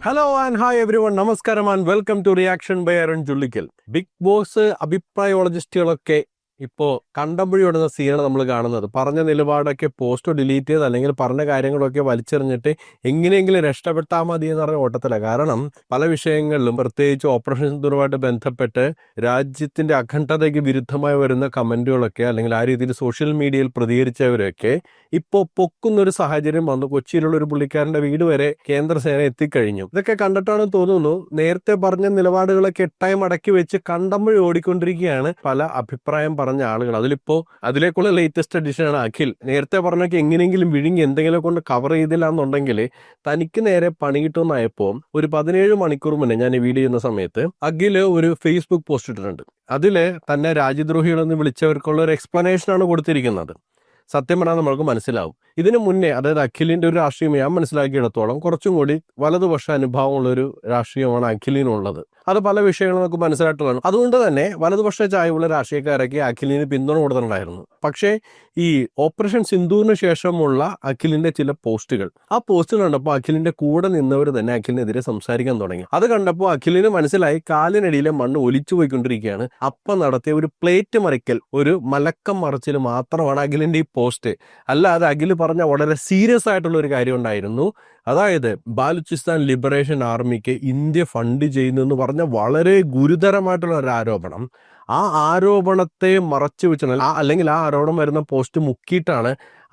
Hello and hi everyone, നമസ്കാരം and welcome to reaction by Arun Chullikkal. Bigg Boss അഭിപ്രായോളജിസ്റ്റുകളൊക്കെ ഇപ്പോൾ കണ്ടമ്പഴി വിടുന്ന സീനാണ് നമ്മൾ കാണുന്നത്. പറഞ്ഞ നിലപാടൊക്കെ പോസ്റ്റ് ഡിലീറ്റ് ചെയ്ത് അല്ലെങ്കിൽ പറഞ്ഞ കാര്യങ്ങളൊക്കെ വലിച്ചെറിഞ്ഞിട്ട് എങ്ങനെയെങ്കിലും രക്ഷപ്പെട്ടാൽ മതി എന്ന് പറഞ്ഞ ഓട്ടത്തിലാണ്. കാരണം പല വിഷയങ്ങളിലും പ്രത്യേകിച്ച് ഓപ്പറേഷൻ സിന്ദൂറുമായിട്ട് ബന്ധപ്പെട്ട് രാജ്യത്തിൻ്റെ അഖണ്ഡതയ്ക്ക് വിരുദ്ധമായി വരുന്ന കമൻറ്റുകളൊക്കെ അല്ലെങ്കിൽ ആ രീതിയിൽ സോഷ്യൽ മീഡിയയിൽ പ്രതികരിച്ചവരൊക്കെ ഇപ്പോൾ പൊക്കുന്നൊരു സാഹചര്യം വന്നു. കൊച്ചിയിലുള്ള ഒരു പുള്ളിക്കാരൻ്റെ വീട് വരെ കേന്ദ്രസേന എത്തിക്കഴിഞ്ഞു. ഇതൊക്കെ കണ്ടിട്ടാണ് തോന്നുന്നു നേരത്തെ പറഞ്ഞ നിലപാടുകളൊക്കെ എട്ടായി മടക്കി വെച്ച് കണ്ടമ്പഴി ഓടിക്കൊണ്ടിരിക്കുകയാണ് പല അഭിപ്രായം പറഞ്ഞ ആളുകൾ. അതിലേക്കുള്ള ലേറ്റസ്റ്റ് എഡിഷനാണ് അഖിൽ. നേരത്തെ പറഞ്ഞൊക്കെ എങ്ങനെയെങ്കിലും വിഴുങ്ങി എന്തെങ്കിലും കൊണ്ട് കവർ ചെയ്തില്ല എന്നുണ്ടെങ്കിൽ തനിക്ക് നേരെ പണി കിട്ടുമെന്നായപ്പോൾ ഒരു 17 മണിക്കൂർ മുന്നേ ഞാൻ ഈ വീഡിയോ ചെയ്യുന്ന സമയത്ത് അഖിൽ ഒരു ഫേസ്ബുക്ക് പോസ്റ്റ് ഇട്ടിട്ടുണ്ട്. അതിൽ തന്നെ രാജ്യദ്രോഹികളെന്ന് വിളിച്ചവർക്കുള്ള ഒരു എക്സ്പ്ലനേഷനാണ് കൊടുത്തിരിക്കുന്നത്. സത്യം പറഞ്ഞാൽ നമ്മൾക്ക് മനസ്സിലാവും. ഇതിനു മുന്നേ അതായത് അഖിലിന്റെ ഒരു രാഷ്ട്രീയം ഞാൻ മനസ്സിലാക്കിയിടത്തോളം കുറച്ചും കൂടി വലതുപക്ഷ അനുഭവമുള്ളൊരു രാഷ്ട്രീയമാണ് അഖിലിനുള്ളത്. അത് പല വിഷയങ്ങളും നമുക്ക് മനസ്സിലായിട്ടുള്ളതാണ്. അതുകൊണ്ട് തന്നെ വലതുപക്ഷ ചായവുള്ള രാഷ്ട്രീയക്കാരൊക്കെ അഖിലിന് പിന്തുണ കൊടുത്തിട്ടുണ്ടായിരുന്നു. പക്ഷേ ഈ ഓപ്പറേഷൻ സിന്ദൂറിന് ശേഷമുള്ള അഖിലിന്റെ ചില പോസ്റ്റുകൾ, ആ പോസ്റ്റുകൾ കണ്ടപ്പോൾ അഖിലിന്റെ കൂടെ നിന്നവർ തന്നെ അഖിലിനെതിരെ സംസാരിക്കാൻ തുടങ്ങി. അത് കണ്ടപ്പോൾ അഖിലിന് മനസ്സിലായി കാലിനടിയിലെ മണ്ണ് ഒലിച്ചു പോയിക്കൊണ്ടിരിക്കുകയാണ്. അപ്പം നടത്തിയ ഒരു പ്ലേറ്റ് മറിക്കൽ, ഒരു മലക്കം മറിച്ചിൽ മാത്രമാണ് അഖിലിന്റെ ഈ പോസ്റ്റ്. അല്ലാതെ അഖിൽ പറഞ്ഞ വളരെ സീരിയസ് ആയിട്ടുള്ള ഒരു കാര്യം ഉണ്ടായിരുന്നു. അതായത് ബാലുചിസ്ഥാൻ ലിബറേഷൻ ആർമിക്ക് ഇന്ത്യ ഫണ്ട് ചെയ്യുന്നു എന്ന് പറഞ്ഞ വളരെ ഗുരുതരമായിട്ടുള്ള ഒരു ആരോപണം. ആ ആരോപണത്തെ മറച്ചു വെച്ചാണ് അല്ലെങ്കിൽ ആ ആരോപണം വരുന്ന പോസ്റ്റ് മുക്കിയിട്ടാണ്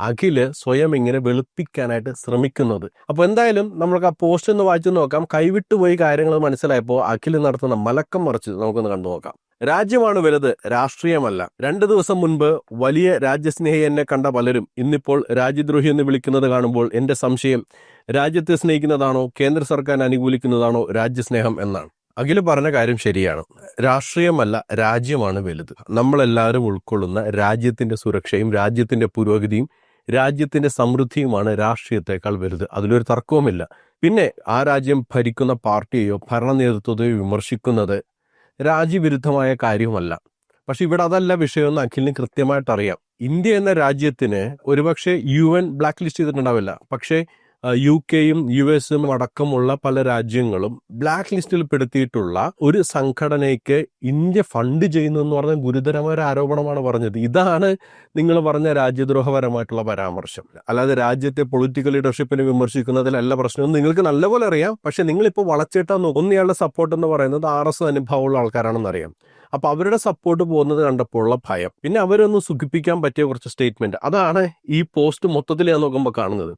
അഖില് സ്വയം ഇങ്ങനെ വെളുപ്പിക്കാനായിട്ട് ശ്രമിക്കുന്നത്. അപ്പോൾ എന്തായാലും നമ്മൾക്ക് ആ പോസ്റ്റ് ഒന്ന് വായിച്ചു നോക്കാം. കൈവിട്ടുപോയി കാര്യങ്ങൾ മനസ്സിലായപ്പോൾ അഖില് നടത്തുന്ന മലക്കം മറിച്ച് നമുക്കൊന്ന് കണ്ടു നോക്കാം. രാജ്യമാണ് വലുത്, രാഷ്ട്രീയമല്ല. 2 ദിവസം മുൻപ് വലിയ രാജ്യസ്നേഹി എന്നെ കണ്ട പലരും ഇന്നിപ്പോൾ രാജ്യദ്രോഹി എന്ന് വിളിക്കുന്നത് കാണുമ്പോൾ എൻ്റെ സംശയം രാജ്യത്തെ സ്നേഹിക്കുന്നതാണോ കേന്ദ്ര സർക്കാരിനെ അനുകൂലിക്കുന്നതാണോ രാജ്യസ്നേഹം എന്നാണ്. അഖില് പറഞ്ഞ കാര്യം ശരിയാണ്. രാഷ്ട്രീയമല്ല, രാജ്യമാണ് വലുത്. നമ്മളെല്ലാവരും ഉൾക്കൊള്ളുന്ന രാജ്യത്തിന്റെ സുരക്ഷയും രാജ്യത്തിന്റെ പുരോഗതിയും രാജ്യത്തിന്റെ സമൃദ്ധിയുമാണ് രാഷ്ട്രീയത്തെക്കാൾ വലുത്. അതിലൊരു തർക്കവുമില്ല. പിന്നെ ആ രാജ്യം ഭരിക്കുന്ന പാർട്ടിയെയോ ഭരണ നേതൃത്വത്തെയോ വിമർശിക്കുന്നത് രാജ്യവിരുദ്ധമായ കാര്യമല്ല. പക്ഷെ ഇവിടെ അതല്ല വിഷയമെന്ന് അഖിലിന് കൃത്യമായിട്ട് അറിയാം. ഇന്ത്യ എന്ന രാജ്യത്തിന് ഒരുപക്ഷെ UN ബ്ലാക്ക് ലിസ്റ്റ് ചെയ്തിട്ടുണ്ടാവില്ല. പക്ഷേ UK-യും US-ഉം അടക്കമുള്ള പല രാജ്യങ്ങളും ബ്ലാക്ക് ലിസ്റ്റിൽ പെടുത്തിയിട്ടുള്ള ഒരു സംഘടനയ്ക്ക് ഇന്ത്യ ഫണ്ട് ചെയ്യുന്നു എന്ന് പറഞ്ഞ ഗുരുതരമായ ഒരു ആരോപണമാണ് പറഞ്ഞത്. ഇതാണ് നിങ്ങൾ പറഞ്ഞ രാജ്യദ്രോഹപരമായിട്ടുള്ള പരാമർശം. അല്ലാതെ രാജ്യത്തെ പൊളിറ്റിക്കൽ ലീഡർഷിപ്പിനെ വിമർശിക്കുന്നതിലല്ല പ്രശ്നം. നിങ്ങൾക്ക് നല്ലപോലെ അറിയാം. പക്ഷെ നിങ്ങളിപ്പോൾ വളച്ചേട്ടാൻ ഒന്നയാളുടെ സപ്പോർട്ട് എന്ന് പറയുന്നത് RS അനുഭവമുള്ള ആൾക്കാരാണെന്ന് അറിയാം. അപ്പോൾ അവരുടെ സപ്പോർട്ട് പോകുന്നത് കണ്ടപ്പോഴുള്ള ഭയം, പിന്നെ അവരൊന്ന് സുഖിപ്പിക്കാൻ പറ്റിയ കുറച്ച് സ്റ്റേറ്റ്മെന്റ്, അതാണ് ഈ പോസ്റ്റ് മൊത്തത്തിൽ ഞാൻ നോക്കുമ്പോൾ കാണുന്നത്.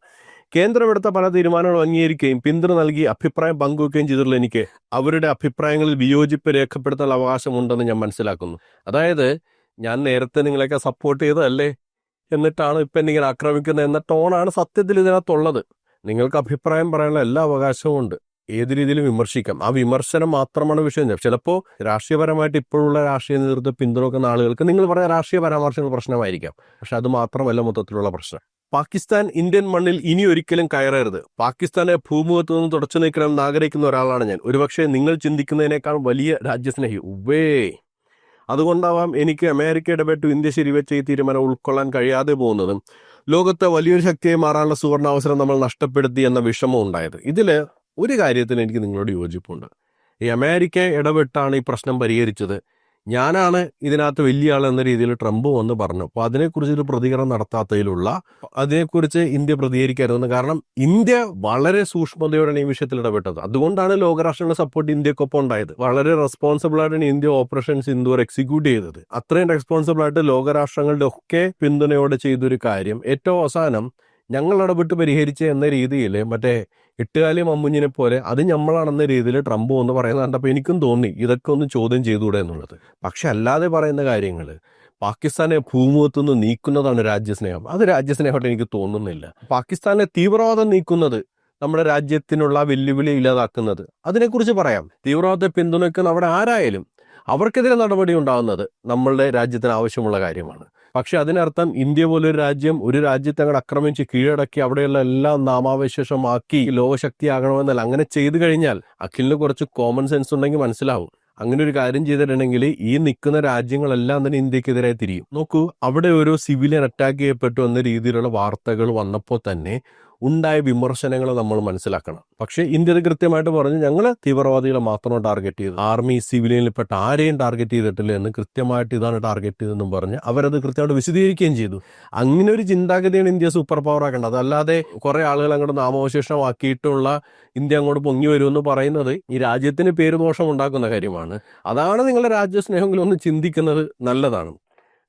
കേന്ദ്രം എടുത്ത പല തീരുമാനങ്ങളും അംഗീകരിക്കുകയും പിന്തുണ നൽകി അഭിപ്രായം പങ്കുവയ്ക്കുകയും ചെയ്തിട്ടുള്ള എനിക്ക് അവരുടെ അഭിപ്രായങ്ങളിൽ വിയോജിപ്പ് രേഖപ്പെടുത്താൻ അവകാശമുണ്ടെന്ന് ഞാൻ മനസ്സിലാക്കുന്നു. അതായത് ഞാൻ നേരത്തെ നിങ്ങളെയൊക്കെ സപ്പോർട്ട് ചെയ്തതല്ലേ, എന്നിട്ടാണ് ഇപ്പം എന്നിങ്ങനെ ആക്രമിക്കുന്നത് എന്ന ടോണാണ് സത്യത്തിൽ ഇതിനകത്തുള്ളത്. നിങ്ങൾക്ക് അഭിപ്രായം പറയാനുള്ള എല്ലാ അവകാശവും ഉണ്ട്. ഏത് രീതിയിലും വിമർശിക്കാം. ആ വിമർശനം മാത്രമാണ് വിഷയം. ചിലപ്പോൾ രാഷ്ട്രീയപരമായിട്ട് ഇപ്പോഴുള്ള രാഷ്ട്രീയ നേതൃത്വം പിന്തുണക്കുന്ന ആളുകൾക്ക് നിങ്ങൾ പറഞ്ഞ രാഷ്ട്രീയ പരാമർശങ്ങൾ പ്രശ്നമായിരിക്കാം. പക്ഷെ അത് മാത്രമല്ല മൊത്തത്തിലുള്ള പ്രശ്നം. പാകിസ്ഥാൻ ഇന്ത്യൻ മണ്ണിൽ ഇനി ഒരിക്കലും കയറരുത്. പാകിസ്ഥാനെ ഭൂമുഖത്ത് നിന്ന് തുടച്ചു നീക്കണമെന്ന് ആഗ്രഹിക്കുന്ന ഒരാളാണ് ഞാൻ. ഒരുപക്ഷെ നിങ്ങൾ ചിന്തിക്കുന്നതിനേക്കാൾ വലിയ രാജ്യസ്നേഹി. അതുകൊണ്ടാവാം എനിക്ക് അമേരിക്ക ഇടപെട്ടു ഇന്ത്യ ശരിവെച്ച ഈ തീരുമാനം ഉൾക്കൊള്ളാൻ കഴിയാതെ പോകുന്നതും ലോകത്തെ വലിയൊരു ശക്തിയായി മാറാനുള്ള സുവർണാവസരം നമ്മൾ നഷ്ടപ്പെടുത്തി എന്ന വിഷമം ഉണ്ടായത്. ഇതിൽ ഒരു കാര്യത്തിന് എനിക്ക് നിങ്ങളോട് യോജിപ്പുണ്ട്. ഈ അമേരിക്ക ഇടപെട്ടാണ് ഈ പ്രശ്നം പരിഹരിച്ചത്. ഞാനാണ് ഇതിനകത്ത് വലിയ ആൾ എന്ന രീതിയിൽ ട്രംപ് വന്ന് പറഞ്ഞു. അപ്പോൾ അതിനെക്കുറിച്ചൊരു പ്രതികരണം നടത്താത്തതിലുള്ള അതിനെക്കുറിച്ച് ഇന്ത്യ പ്രതികരിക്കായിരുന്നു. കാരണം ഇന്ത്യ വളരെ സൂക്ഷ്മതയോടെയാണ് ഈ വിഷയത്തിൽ ഇടപെട്ടത്. അതുകൊണ്ടാണ് ലോകരാഷ്ട്രങ്ങളുടെ സപ്പോർട്ട് ഇന്ത്യക്കൊപ്പം ഉണ്ടായത്. വളരെ റെസ്പോൺസിബിൾ ആയിട്ടാണ് ഇന്ത്യ ഓപ്പറേഷൻ സിന്ദൂർ എക്സിക്യൂട്ട് ചെയ്തത്. അത്രയും റെസ്പോൺസിബിൾ ആയിട്ട് ലോകരാഷ്ട്രങ്ങളുടെ ഒക്കെ പിന്തുണയോടെ ചെയ്തൊരു കാര്യം ഏറ്റവും അവസാനം ഞങ്ങൾ ഇടപെട്ട് പരിഹരിച്ച എന്ന രീതിയിൽ മറ്റേ എട്ടുകാലി മമ്മുഞ്ഞിനെ പോലെ അത് നമ്മളാണെന്ന രീതിയിൽ ട്രംപ് എന്ന് പറയുന്നത് കണ്ടപ്പോൾ എനിക്കും തോന്നി ഇതൊക്കെ ഒന്ന് ചോദ്യം ചെയ്തുകൂടെ എന്നുള്ളത്. പക്ഷെ അല്ലാതെ പറയുന്ന കാര്യങ്ങൾ പാകിസ്ഥാനെ ഭൂമുഖത്തുനിന്ന് നീക്കുന്നതാണ് രാജ്യസ്നേഹം. അത് രാജ്യസ്നേഹമായിട്ട് എനിക്ക് തോന്നുന്നില്ല. പാകിസ്ഥാനെ തീവ്രവാദം നീക്കുന്നത് നമ്മുടെ രാജ്യത്തിനുള്ള വെല്ലുവിളി ഇല്ലാതാക്കുന്നത്, അതിനെക്കുറിച്ച് പറയാം. തീവ്രവാദത്തെ പിന്തുണയ്ക്കുന്ന അവിടെ ആരായാലും അവർക്കെതിരെ നടപടി ഉണ്ടാകുന്നത് നമ്മളുടെ രാജ്യത്തിന് ആവശ്യമുള്ള കാര്യമാണ്. പക്ഷെ അതിനർത്ഥം ഇന്ത്യ പോലൊരു രാജ്യം ഒരു രാജ്യത്തെ അങ്ങോട്ട് ആക്രമിച്ച് കീഴടക്കി അവിടെയുള്ള എല്ലാം നാമാവശേഷമാക്കി ലോകശക്തിയാകണമെന്നല്ല. അങ്ങനെ ചെയ്തു കഴിഞ്ഞാൽ അഖിലിന് കുറച്ച് കോമൺ സെൻസ് ഉണ്ടെങ്കിൽ മനസ്സിലാവും. അങ്ങനെ ഒരു കാര്യം ചെയ്തിട്ടുണ്ടെങ്കിൽ ഈ നിൽക്കുന്ന രാജ്യങ്ങളെല്ലാം തന്നെ ഇന്ത്യക്കെതിരെ തിരിയും. നോക്കൂ, അവിടെ ഒരു സിവിലിയൻ അറ്റാക്ക് ചെയ്യപ്പെട്ടു എന്ന രീതിയിലുള്ള വാർത്തകൾ വന്നപ്പോൾ തന്നെ ഉണ്ടായ വിമർശനങ്ങൾ നമ്മൾ മനസ്സിലാക്കണം. പക്ഷേ ഇന്ത്യ അത് കൃത്യമായിട്ട് പറഞ്ഞു, ഞങ്ങൾ തീവ്രവാദികളെ മാത്രം ടാർഗറ്റ് ചെയ്തു, ആർമി സിവിലിയനിൽപ്പെട്ട ആരെയും ടാർഗറ്റ് ചെയ്തിട്ടില്ല എന്ന് കൃത്യമായിട്ട് ഇതാണ് ടാർഗറ്റ് ചെയ്തതെന്നും പറഞ്ഞ് അവരത് കൃത്യമായിട്ട് വിശദീകരിക്കുകയും ചെയ്തു. അങ്ങനെ ഒരു ചിന്താഗതിയാണ് ഇന്ത്യ സൂപ്പർ പവർ ആക്കേണ്ടത്. അതല്ലാതെ കുറെ ആളുകൾ അങ്ങോട്ട് നാമവശേഷമാക്കിയിട്ടുള്ള ഇന്ത്യ അങ്ങോട്ട് പൊങ്ങി വരുമെന്ന് പറയുന്നത് ഈ രാജ്യത്തിന് പേരുദോഷം ഉണ്ടാക്കുന്ന കാര്യമാണ്. അതാണ് നിങ്ങളുടെ രാജ്യസ്നേഹമെങ്കിലും ഒന്ന് ചിന്തിക്കുന്നത് നല്ലതാണ്.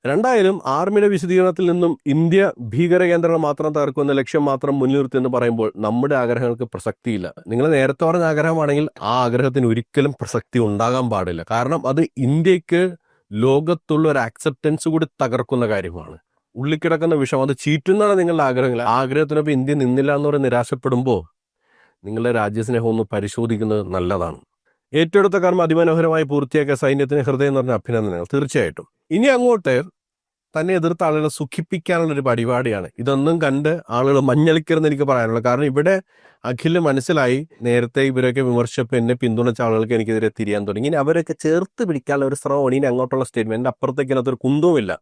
രണ്ടായാലും ആർമിയുടെ വിശദീകരണത്തിൽ നിന്നും ഇന്ത്യ ഭീകര കേന്ദ്രങ്ങൾ മാത്രം തകർക്കുന്ന ലക്ഷ്യം മാത്രം മുൻനിർത്തി എന്ന് പറയുമ്പോൾ നമ്മുടെ ആഗ്രഹങ്ങൾക്ക് പ്രസക്തിയില്ല. നിങ്ങൾ നേരത്തെ പറഞ്ഞ ആഗ്രഹമാണെങ്കിൽ ആ ആഗ്രഹത്തിന് ഒരിക്കലും പ്രസക്തി ഉണ്ടാകാൻ പാടില്ല. കാരണം അത് ഇന്ത്യക്ക് ലോകത്തുള്ള ഒരു ആക്സെപ്റ്റൻസ് കൂടി തകർക്കുന്ന കാര്യമാണ്. ഉള്ളിക്കിടക്കുന്ന വിഷം അത് ചീറ്റുന്നതാണ് നിങ്ങളുടെ ആഗ്രഹങ്ങൾ. ആഗ്രഹത്തിനൊപ്പം ഇന്ത്യ നിന്നില്ല എന്ന് പറഞ്ഞ് നിരാശപ്പെടുമ്പോൾ നിങ്ങളുടെ രാജ്യസ്നേഹം ഒന്ന് പരിശോധിക്കുന്നത് നല്ലതാണ്. ഏറ്റെടുത്ത കർമ്മം അതിമനോഹരമായി പൂർത്തിയാക്കിയ സൈന്യത്തിന് ഹൃദയം നിറഞ്ഞ അഭിനന്ദനങ്ങൾ. തീർച്ചയായിട്ടും ഇനി അങ്ങോട്ട് തന്നെ എതിർത്ത ആളുകളെ സുഖിപ്പിക്കാനുള്ളൊരു പരിപാടിയാണ്. ഇതൊന്നും കണ്ട് ആളുകൾ മഞ്ഞളിക്കരുതെന്ന് എനിക്ക് പറയാനുള്ളത്. കാരണം ഇവിടെ അഖിൽ മനസ്സിലായി, നേരത്തെ ഇവരൊക്കെ വിമർശിച്ചപ്പോൾ എന്നെ പിന്തുണച്ച ആളുകൾക്ക് എനിക്കെതിരെ തിരിയാൻ തുടങ്ങി. ഇനി അവരൊക്കെ ചേർത്ത് പിടിക്കാനുള്ള ഒരു ശ്രമമാണ് ഇനി അങ്ങോട്ടുള്ള സ്റ്റേറ്റ്മെന്റ്. അപ്പുറത്തേക്ക് അതിനകത്തൊരു കുന്തവുമില്ല.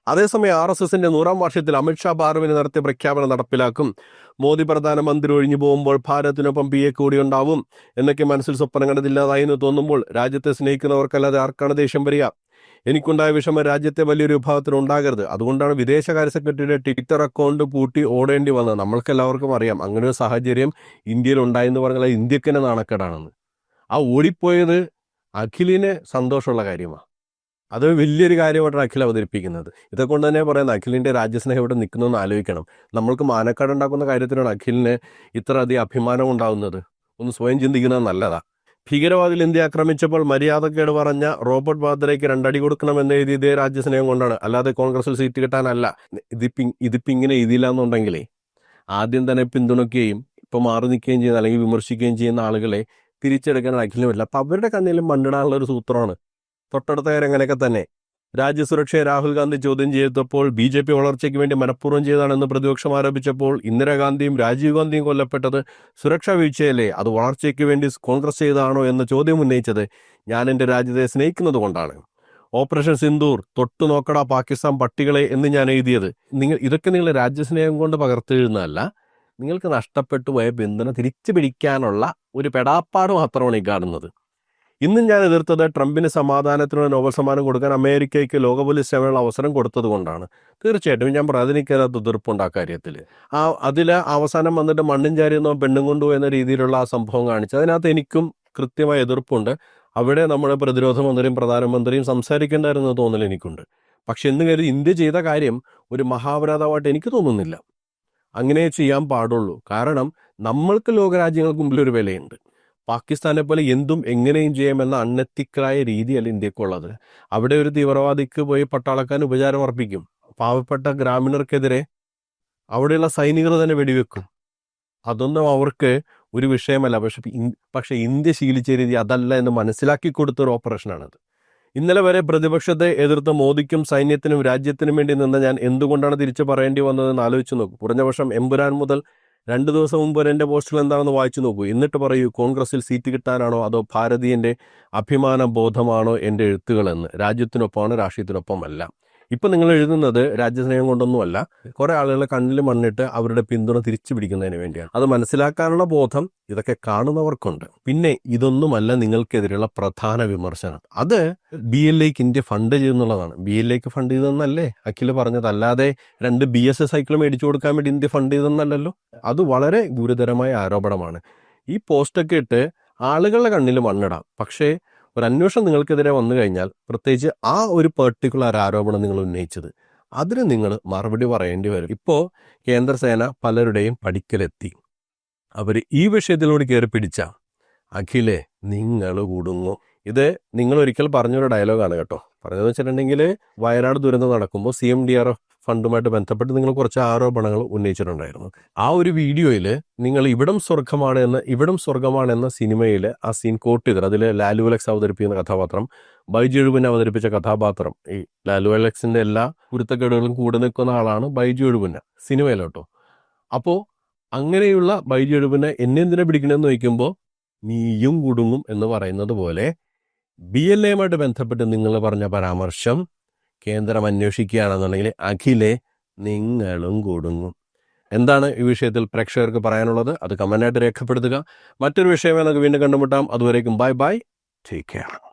അതേസമയം RSSന്റെ 100ാം വാർഷികത്തിൽ അമിത്ഷാ പാർവിന് നടത്തിയ പ്രഖ്യാപനം നടപ്പിലാക്കും. മോദി പ്രധാനമന്ത്രി ഒഴിഞ്ഞു പോകുമ്പോൾ ഭാരതത്തിനൊപ്പം PA കൂടി ഉണ്ടാവും എന്നൊക്കെ മനസ്സിൽ സ്വപ്നം കണ്ടതില്ലാതായി എന്ന് തോന്നുമ്പോൾ രാജ്യത്തെ സ്നേഹിക്കുന്നവർക്കല്ലാതെ ആർക്കാണ് ദേഷ്യം വരിക? എനിക്കുണ്ടായ വിഷമം രാജ്യത്തെ വലിയൊരു വിഭാഗത്തിന് ഉണ്ടാകരുത്. അതുകൊണ്ടാണ് വിദേശകാര്യ സെക്രട്ടറിയുടെ ട്വിറ്റർ അക്കൗണ്ട് പൂട്ടി ഓടേണ്ടി വന്നത്. നമ്മൾക്ക് എല്ലാവർക്കും അറിയാം അങ്ങനെ ഒരു സാഹചര്യം ഇന്ത്യയിൽ ഉണ്ടായെന്ന് പറഞ്ഞാൽ ഇന്ത്യക്ക് തന്നെ നാണക്കേടാണെന്ന്. ആ ഓടിപ്പോയത് അഖിലിന് സന്തോഷമുള്ള കാര്യമാണ്. അത് വലിയൊരു കാര്യമായിട്ടാണ് അഖിൽ അവതരിപ്പിക്കുന്നത്. ഇതൊക്കെ തന്നെ പറയുന്നത് അഖിലിൻ്റെ രാജ്യസ്നേഹം ഇവിടെ നിൽക്കുന്നതെന്ന് ആലോചിക്കണം. നമ്മൾക്ക് മാനക്കേട് ഉണ്ടാക്കുന്ന കാര്യത്തിലാണ് അഖിലിന് ഇത്ര അധികം അഭിമാനം ഉണ്ടാകുന്നത്. ഒന്ന് സ്വയം ചിന്തിക്കുന്നത് നല്ലതാണ്. ഭീകരവാദികൾ ഇന്ത്യ ആക്രമിച്ചപ്പോൾ മര്യാദക്കേട് പറഞ്ഞ റോബർട്ട് വാദ്രയ്ക്ക് 2 അടി കൊടുക്കണമെന്ന് എഴുതി ഇതേ രാജ്യസ്നേഹം കൊണ്ടാണ്, അല്ലാതെ കോൺഗ്രസിൽ സീറ്റ് കിട്ടാനല്ല. ഇതിപ്പോൾ ഇങ്ങനെ എഴുതിയില്ല എന്നുണ്ടെങ്കിലേ ആദ്യം തന്നെ പിന്തുണയ്ക്കുകയും ഇപ്പോൾ മാറി നിൽക്കുകയും ചെയ്യുന്ന അല്ലെങ്കിൽ വിമർശിക്കുകയും ചെയ്യുന്ന ആളുകളെ തിരിച്ചെടുക്കാൻ അഖിലിന് പറ്റില്ല. അപ്പം അവരുടെ കണ്ണിലും മണ്ണിടാനുള്ള ഒരു സൂത്രമാണ്. തൊട്ടടുത്ത കാര്യം അങ്ങനെയൊക്കെ തന്നെ. രാജ്യസുരക്ഷയെ രാഹുൽ ഗാന്ധി ചോദ്യം ചെയ്തപ്പോൾ BJP വളർച്ചയ്ക്ക് വേണ്ടി മനഃപൂർവ്വം ചെയ്തതാണെന്ന് പ്രതിപക്ഷം ആരോപിച്ചപ്പോൾ ഇന്ദിരാഗാന്ധിയും രാജീവ് ഗാന്ധിയും കൊല്ലപ്പെട്ടത് സുരക്ഷാ വീഴ്ചയല്ലേ, അത് വളർച്ചയ്ക്ക് വേണ്ടി കോൺഗ്രസ് ചെയ്തതാണോ എന്ന ചോദ്യം ഉന്നയിച്ചത് ഞാൻ എൻ്റെ രാജ്യത്തെ സ്നേഹിക്കുന്നത് കൊണ്ടാണ്. ഓപ്പറേഷൻ സിന്ദൂർ, തൊട്ടു നോക്കടാ പാകിസ്ഥാൻ പട്ടികളെ എന്ന് ഞാൻ എഴുതിയത്. ഇതൊക്കെ നിങ്ങളുടെ രാജ്യസ്നേഹം കൊണ്ട് പകർത്തെഴുതുന്നതല്ല, നിങ്ങൾക്ക് നഷ്ടപ്പെട്ടു പോയ പിന്തുണ തിരിച്ചു പിടിക്കാനുള്ള ഒരു പെടാപ്പാട് മാത്രമാണ് ഈ കാണുന്നത്. ഇന്നും ഞാൻ എതിർത്തത് ട്രംപിന് സമാധാനത്തിനുള്ള നോബൽ സമ്മാനം കൊടുക്കാൻ അമേരിക്കയ്ക്ക് ലോക പോലീസ് സേവനമുള്ള അവസരം കൊടുത്തത് കൊണ്ടാണ്. തീർച്ചയായിട്ടും ഞാൻ പ്രാതിനിധ്യത്തിനകത്ത് എതിർപ്പുണ്ട് ആ കാര്യത്തിൽ. അതിൽ അവസാനം വന്നിട്ട് മണ്ണും ചാരിയെന്നോ പെണ്ണും കൊണ്ടുപോയി എന്ന രീതിയിലുള്ള ആ സംഭവം കാണിച്ചു. അതിനകത്ത് എനിക്കും കൃത്യമായ എതിർപ്പുണ്ട്. അവിടെ നമ്മുടെ പ്രതിരോധ മന്ത്രിയും പ്രധാനമന്ത്രിയും സംസാരിക്കേണ്ടായിരുന്നു തോന്നൽ എനിക്കുണ്ട്. പക്ഷെ എന്ന് കരുതി ഇന്ത്യ ചെയ്ത കാര്യം ഒരു മഹാപരാധമായിട്ട് എനിക്ക് തോന്നുന്നില്ല. അങ്ങനെ ചെയ്യാൻ പാടുള്ളൂ. കാരണം നമ്മൾക്ക് ലോകരാജ്യങ്ങൾക്ക് മുമ്പിൽ ഒരു വിലയുണ്ട്. പാകിസ്ഥാനെ പോലെ എന്തും എങ്ങനെയും ചെയ്യാമെന്ന അൺഎത്തിക്കലായ രീതിയല്ല ഇന്ത്യക്കുള്ളത്. അവിടെ ഒരു തീവ്രവാദിക്ക് പോയി പട്ടാളക്കാരൻ ഉപചാരം അർപ്പിക്കും. പാവപ്പെട്ട ഗ്രാമീണർക്കെതിരെ അവിടെയുള്ള സൈനികർ തന്നെ വെടിവെക്കും. അതൊന്നും അവർക്ക് ഒരു വിഷയമല്ല. പക്ഷെ ഇന്ത്യ ശീലിച്ച രീതി അതല്ല എന്ന് മനസ്സിലാക്കി കൊടുത്തൊരു ഓപ്പറേഷനാണത്. ഇന്നലെ വരെ പ്രതിപക്ഷത്തെ എതിർത്ത് മോദിക്കും സൈന്യത്തിനും രാജ്യത്തിനും വേണ്ടി നിന്ന് ഞാൻ എന്തുകൊണ്ടാണ് തിരിച്ചു പറയേണ്ടി വന്നതെന്ന് ആലോചിച്ച് നോക്കൂ. കുറഞ്ഞ വർഷം എമ്പുരാൻ മുതൽ 2 ദിവസം മുമ്പ് എൻ്റെ പോസ്റ്റിൽ എന്താണെന്ന് വായിച്ചു നോക്കൂ. എന്നിട്ട് പറയൂ, കോൺഗ്രസിൽ സീറ്റ് കിട്ടാനാണോ അതോ ഭാരതീയൻ്റെ അഭിമാന ബോധമാണോ എൻ്റെ എഴുത്തുകളെന്ന്. രാജ്യത്തിനൊപ്പമാണ്, രാഷ്ട്രീയത്തിനൊപ്പമല്ല. ഇപ്പം നിങ്ങൾ എഴുതുന്നത് രാജ്യസ്നേഹം കൊണ്ടൊന്നുമല്ല, കുറേ ആളുകളെ കണ്ണിൽ മണ്ണിട്ട് അവരുടെ പിന്തുണ തിരിച്ചു പിടിക്കുന്നതിന് വേണ്ടിയാണ്. അത് മനസ്സിലാക്കാനുള്ള ബോധം ഇതൊക്കെ കാണുന്നവർക്കുണ്ട്. പിന്നെ ഇതൊന്നുമല്ല നിങ്ങൾക്കെതിരെയുള്ള പ്രധാന വിമർശനം. അത് BLAക്ക് ഇന്ത്യ ഫണ്ട് ചെയ്യുന്നുള്ളതാണ്. BLAക്ക് ഫണ്ട് ചെയ്തെന്നല്ലേ അഖിൽ പറഞ്ഞത്, അല്ലാതെ 2 BS സൈക്കിൾ മേടിച്ചു കൊടുക്കാൻ വേണ്ടി ഇന്ത്യ ഫണ്ട് ചെയ്തെന്നല്ലല്ലോ. അത് വളരെ ഗുരുതരമായ ആരോപണമാണ്. ഈ പോസ്റ്റൊക്കെ ഇട്ട് ആളുകളുടെ കണ്ണിൽ മണ്ണിടാം. പക്ഷേ ഒരു അന്വേഷണം നിങ്ങൾക്കെതിരെ വന്നു കഴിഞ്ഞാൽ, പ്രത്യേകിച്ച് ആ ഒരു പെർട്ടിക്കുലർ ആരോപണം നിങ്ങൾ ഉന്നയിച്ചത്, അതിന് നിങ്ങൾ മറുപടി പറയേണ്ടി വരും. ഇപ്പോൾ കേന്ദ്രസേന പലരുടെയും പടിക്കലെത്തി. അവർ ഈ വിഷയത്തിലൂടെ കയറി പിടിച്ച അഖിലെ നിങ്ങൾ കുടുങ്ങും. ഇത് നിങ്ങൾ ഒരിക്കൽ പറഞ്ഞൊരു ഡയലോഗാണ് കേട്ടോ. പറഞ്ഞതെന്ന് വെച്ചിട്ടുണ്ടെങ്കിൽ വയനാട് ദുരന്തം നടക്കുമ്പോൾ CMDRF ഫണ്ടുമായിട്ട് ബന്ധപ്പെട്ട് നിങ്ങൾ കുറച്ച് ആരോപണങ്ങൾ ഉന്നയിച്ചിട്ടുണ്ടായിരുന്നു. ആ ഒരു വീഡിയോയിൽ നിങ്ങൾ ഇവിടം സ്വർഗമാണ് എന്ന സിനിമയിൽ ആ സീൻ കോട്ട് ചെയ്തത്. അതിൽ ലാലു അലക്സ് അവതരിപ്പിക്കുന്ന കഥാപാത്രം, ബൈജു എഴുപുന്ന അവതരിപ്പിച്ച കഥാപാത്രം, ഈ ലാലു അലക്സിൻ്റെ എല്ലാ കുരുത്തക്കേടുകളും കൂടെ നിൽക്കുന്ന ആളാണ് ബൈജു എഴുപുന്ന സിനിമയിലോട്ടോ. അപ്പോൾ അങ്ങനെയുള്ള ബൈജു എഴുപുന്ന എന്നെ എന്തിനെ പിടിക്കണമെന്ന് ചോദിക്കുമ്പോൾ നീയും കുടുങ്ങും എന്ന് പറയുന്നത് പോലെ BLAയുമായിട്ട് ബന്ധപ്പെട്ട് നിങ്ങൾ പറഞ്ഞ പരാമർശം കേന്ദ്രം അന്വേഷിക്കുകയാണെന്നുണ്ടെങ്കിൽ അഖിലെ നിങ്ങളും കുടുങ്ങും. എന്താണ് ഈ വിഷയത്തിൽ പ്രേക്ഷകർക്ക് പറയാനുള്ളത്? അത് കമൻ്റായിട്ട് രേഖപ്പെടുത്തുക. മറ്റൊരു വിഷയമായി നമുക്ക് വീണ്ടും കണ്ടുമുട്ടാം. അതുവരേക്കും ബൈ ബൈ, ടേക്ക് കെയർ.